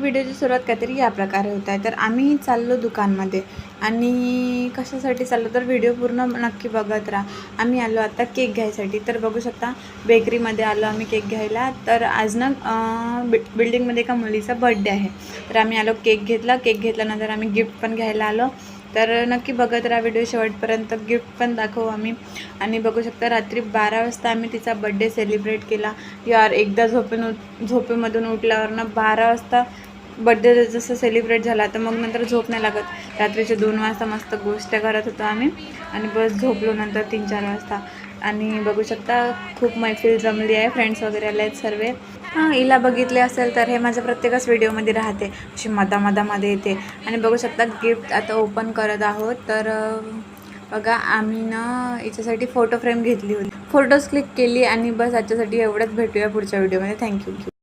व्हिडिओची सुरुवात काहीतरी या प्रकारे होत आहे. तर आम्ही चाललो दुकानमध्ये आणि कशासाठी चाललो तर व्हिडिओ पूर्ण नक्की बघत राहा. आम्ही आलो आता केक घ्यायसाठी. तर बघू शकता बेकरीमध्ये आलो आम्ही केक घ्यायला. तर आज ना बिल्डिंगमध्ये एका मुलीचा बर्थडे आहे. तर आम्ही आलो केक घेतला. केक घेतल्यानंतर आम्ही गिफ्ट पण घ्यायला आलो. तर नक्की बघत राहा व्हिडिओ शेवटपर्यंत. गिफ्ट पण दाखवू आम्ही. आणि बघू शकता रात्री 12 वाजता आम्ही तिचा बड्डे सेलिब्रेट केला. यार एकदा झोपेमधून उठल्यावर ना 12 वाजता बड्डे जसं सेलिब्रेट झाला तर मग नंतर झोप नाही लागत. रात्रीचे 2 वाजता मस्त गोष्ट करत होतो आम्ही आणि बस झोपलो नंतर 3-4 वाजता. आणि बघू शकता खूप मैफिल जमली आहे. फ्रेंड्स वगैरे आले आहेत सर्व. हिला बघितले असेल तर हे माझ्या प्रत्येकच व्हिडिओमध्ये राहते, अशी मधामध्ये येते. आणि बघू शकता गिफ्ट आता ओपन करत आहोत. तर बघा आम्ही ना याच्यासाठी फोटो फ्रेम घेतली होती, फोटोज क्लिक केली आणि बस आजच्यासाठी एवढंच. भेटूया पुढच्या व्हिडिओमध्ये. थँक्यू.